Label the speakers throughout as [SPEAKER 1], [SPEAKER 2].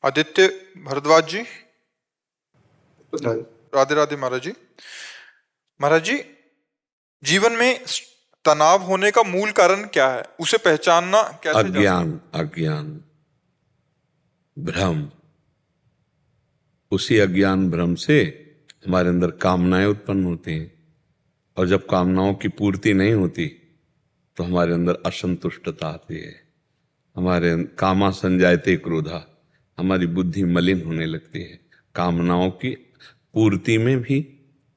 [SPEAKER 1] आदित्य भारद्वाज जी, राधे राधे महाराज जी। महाराज जी, जीवन में तनाव होने का मूल कारण क्या है? उसे पहचानना कैसे जा सकता?
[SPEAKER 2] अज्ञान, भ्रम। उसी अज्ञान भ्रम से हमारे अंदर कामनाएं उत्पन्न होती हैं, और जब कामनाओं की पूर्ति नहीं होती तो हमारे अंदर असंतुष्टता आती है। हमारे कामा संजायते क्रोधा, हमारी बुद्धि मलिन होने लगती है। कामनाओं की पूर्ति में भी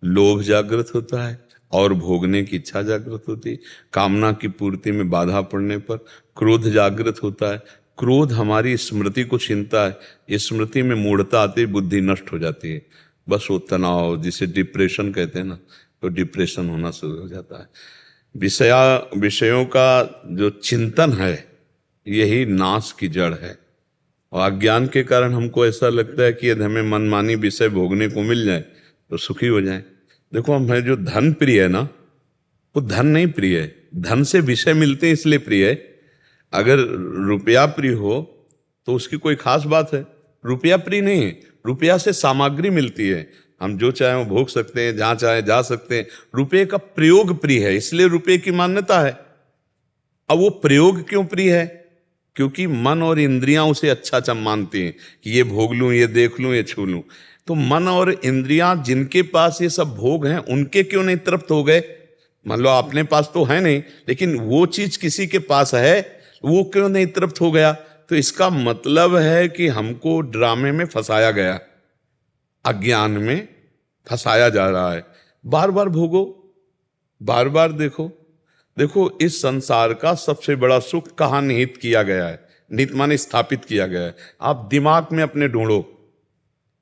[SPEAKER 2] लोभ जागृत होता है और भोगने की इच्छा जागृत होती है। कामना की पूर्ति में बाधा पड़ने पर क्रोध जागृत होता है। क्रोध हमारी स्मृति को छीनता है। स्मृति में मूढ़ता आती है, बुद्धि नष्ट हो जाती है। बस वो तनाव, जिसे डिप्रेशन कहते हैं ना, तो डिप्रेशन होना शुरू हो जाता है। विषयों का जो चिंतन है, यही नाश की जड़ है। और अज्ञान के कारण हमको ऐसा लगता है कि यदि हमें मनमानी विषय भोगने को मिल जाए तो सुखी हो जाए। देखो, हमें जो धन प्रिय है ना, वो धन नहीं प्रिय है, धन से विषय मिलते हैं इसलिए प्रिय है। अगर रुपया प्रिय हो तो उसकी कोई खास बात है। रुपया प्रिय नहीं है, रुपया से सामग्री मिलती है, हम जो चाहे वो भोग सकते हैं, जहां चाहे जा सकते हैं। रुपये का प्रयोग प्रिय है, इसलिए रुपये की मान्यता है। अब वो प्रयोग क्यों प्रिय है? क्योंकि मन और इंद्रियां उसे अच्छा मानती हैं कि ये भोग लूं, ये देख लूं, ये छू लूं। तो मन और इंद्रियां जिनके पास ये सब भोग हैं, उनके क्यों नहीं तृप्त हो गए? मान लो अपने पास तो है नहीं, लेकिन वो चीज किसी के पास है, वो क्यों नहीं तृप्त हो गया? तो इसका मतलब है कि हमको ड्रामे में फंसाया गया, अज्ञान में फंसाया जा रहा है। बार बार भोगो, बार बार देखो। देखो, इस संसार का सबसे बड़ा सुख कहाँ निहित किया गया है? निहित माने स्थापित किया गया है। आप दिमाग में अपने ढूंढो,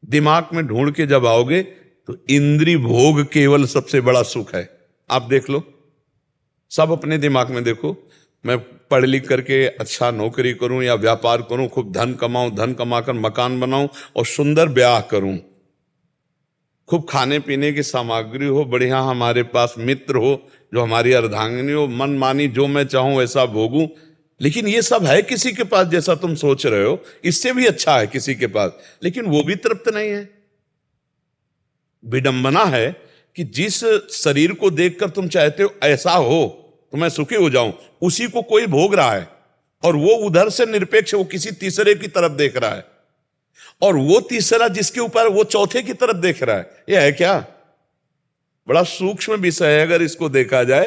[SPEAKER 2] दिमाग में ढूंढ के जब आओगे तो इंद्रिय भोग केवल सबसे बड़ा सुख है। आप देख लो, सब अपने दिमाग में देखो। मैं पढ़ लिख करके अच्छा नौकरी करूं या व्यापार करूं, खूब धन कमाऊं, धन कमाकर मकान बनाऊं और सुंदर ब्याह करूं, खूब खाने पीने की सामग्री हो, बढ़िया हमारे पास मित्र हो जो हमारी अर्धांगिनी हो, मन मानी जो मैं चाहूं वैसा भोगूं। लेकिन ये सब है किसी के पास जैसा तुम सोच रहे हो, इससे भी अच्छा है किसी के पास, लेकिन वो भी तृप्त नहीं है। विडंबना है कि जिस शरीर को देखकर तुम चाहते हो ऐसा हो तो मैं सुखी हो जाऊं, उसी को कोई भोग रहा है और वो उधर से निरपेक्ष, वो किसी तीसरे की तरफ देख रहा है, और वो तीसरा जिसके ऊपर वो चौथे की तरफ देख रहा है। यह है क्या? बड़ा सूक्ष्म विषय है। अगर इसको देखा जाए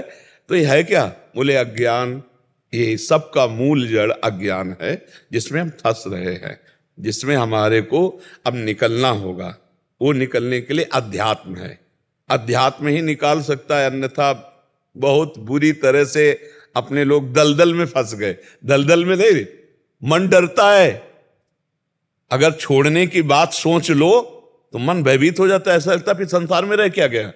[SPEAKER 2] तो यह है क्या? बोले अज्ञान। ये सबका मूल जड़ अज्ञान है, जिसमें हम फंस रहे हैं, जिसमें हमारे को अब निकलना होगा। वो निकलने के लिए अध्यात्म है, अध्यात्म ही निकाल सकता है, अन्यथा बहुत बुरी तरह से अपने लोग दलदल में फंस गए। दलदल में नहीं, मन डरता है। अगर छोड़ने की बात सोच लो तो मन भयभीत हो जाता है, ऐसा लगता है फिर संसार में रह क्या गया।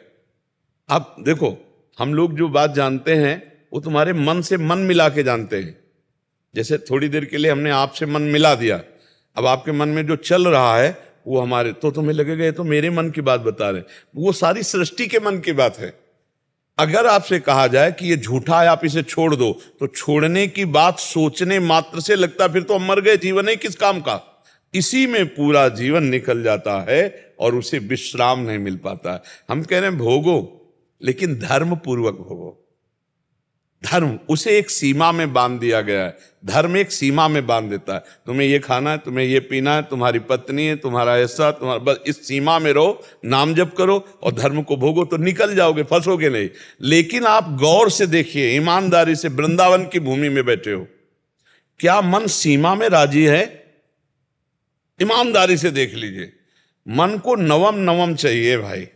[SPEAKER 2] अब देखो, हम लोग जो बात जानते हैं वो तुम्हारे मन से मन मिला के जानते हैं। जैसे थोड़ी देर के लिए हमने आपसे मन मिला दिया, अब आपके मन में जो चल रहा है वो हमारे, तो तुम्हें लगेगा ये तो मेरे मन की बात बता रहे, वो सारी सृष्टि के मन की बात है। अगर आपसे कहा जाए कि ये झूठा है, आप इसे छोड़ दो, तो छोड़ने की बात सोचने मात्र से लगता फिर तो हम मर गए, जीवन है किस काम का। इसी में पूरा जीवन निकल जाता है और उसे विश्राम नहीं मिल पाता है। हम कह रहे हैं भोगो, लेकिन धर्म पूर्वक भोगो। धर्म, उसे एक सीमा में बांध दिया गया है। धर्म एक सीमा में बांध देता है, तुम्हें ये खाना है, तुम्हें ये पीना है, तुम्हारी पत्नी है, तुम्हारा ऐसा, तुम्हारा, बस इस सीमा में रहो, नाम जप करो और धर्म को भोगो तो निकल जाओगे, फंसोगे नहीं। लेकिन आप गौर से देखिए, ईमानदारी से, वृंदावन की भूमि में बैठे हो, क्या मन सीमा में राजी है? ईमानदारी से देख लीजिए, मन को नवम नवम चाहिए भाई,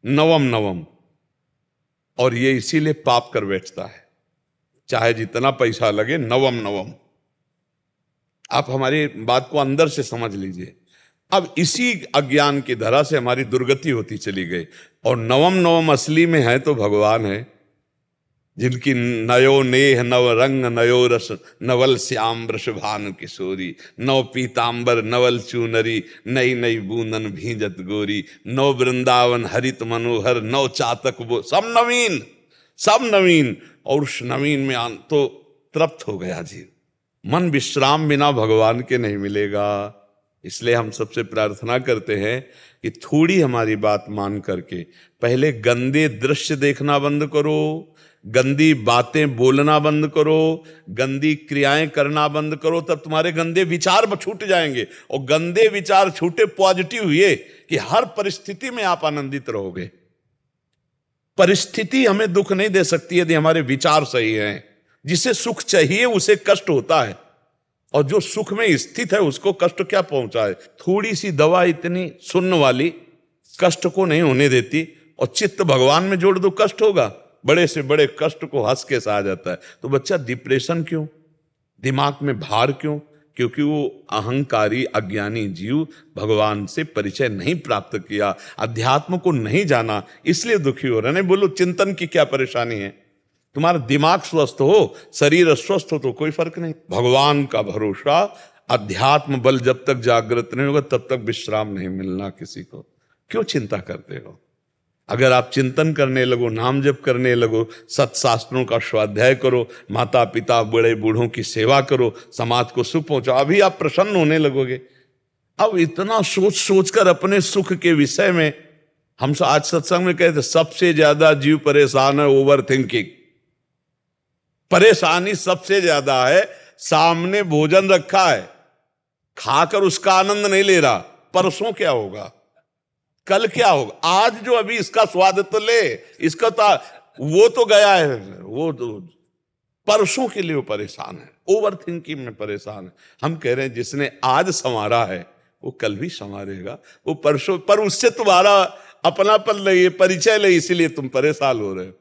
[SPEAKER 2] नवम नवम। और ये इसीलिए पाप कर बैठता है, चाहे जितना पैसा लगे, नवम नवम। आप हमारी बात को अंदर से समझ लीजिए। अब इसी अज्ञान की धरा से हमारी दुर्गति होती चली गई, और नवम नवम असली में है तो भगवान है, जिनकी नयो नेह नव रंग नयो रस, नवल श्याम वृषभान किशोरी, नव पीतांबर नवल चूनरी, नई नई बूंदन भींजत गोरी, नव वृंदावन हरित मनोहर, नव चातक वो, सब नवीन, सब नवीन। और उस नवीन में तो तृप्त हो गया जीव। मन विश्राम बिना भगवान के नहीं मिलेगा, इसलिए हम सबसे प्रार्थना करते हैं कि थोड़ी हमारी बात मान करके पहले गंदे दृश्य देखना बंद करो, गंदी बातें बोलना बंद करो, गंदी क्रियाएं करना बंद करो, तब तुम्हारे गंदे विचार छूट जाएंगे। और गंदे विचार छूटे, पॉजिटिव हुए कि हर परिस्थिति में आप आनंदित रहोगे। परिस्थिति हमें दुख नहीं दे सकती यदि हमारे विचार सही हैं। जिसे सुख चाहिए उसे कष्ट होता है, और जो सुख में स्थित है उसको कष्ट क्या पहुंचाए। थोड़ी सी दवा इतनी सुन्न वाली कष्ट को नहीं होने देती, और चित्त भगवान में जोड़ दो कष्ट होगा। बड़े से बड़े कष्ट को हंस के सहा जाता है। तो बच्चा डिप्रेशन क्यों, दिमाग में भार क्यों? क्योंकि वो अहंकारी अज्ञानी जीव भगवान से परिचय नहीं प्राप्त किया, अध्यात्म को नहीं जाना, इसलिए दुखी हो रहा। नहीं बोलो चिंतन की क्या परेशानी है, तुम्हारा दिमाग स्वस्थ हो, शरीर अस्वस्थ हो तो कोई फर्क नहीं। भगवान का भरोसा, अध्यात्म बल जब तक जागृत नहीं होगा तब तक विश्राम नहीं मिलना किसी को। क्यों चिंता करते हो? अगर आप चिंतन करने लगो, नाम जप करने लगो, सत्शास्त्रों का स्वाध्याय करो, माता पिता बड़े बूढ़ों की सेवा करो, समाज को सुख पहुंचाओ, अभी आप प्रसन्न होने लगोगे। अब इतना सोच सोच कर अपने सुख के विषय में, हम आज सत्संग में कहते सबसे ज्यादा जीव परेशान है ओवर थिंकिंग। परेशानी सबसे ज्यादा है, सामने भोजन रखा है, खाकर उसका आनंद नहीं ले रहा, परसों क्या होगा, कल क्या होगा, आज जो अभी इसका स्वाद तो ले, इसका तो वो तो गया है, वो तो परसों के लिए वो परेशान है, ओवर थिंकिंग में परेशान है। हम कह रहे हैं जिसने आज संवारा है वो कल भी संवारेगा, वो परसों, पर उससे तुम्हारा अपनापन नहीं, परिचय नहीं, इसीलिए तुम परेशान हो रहे हो।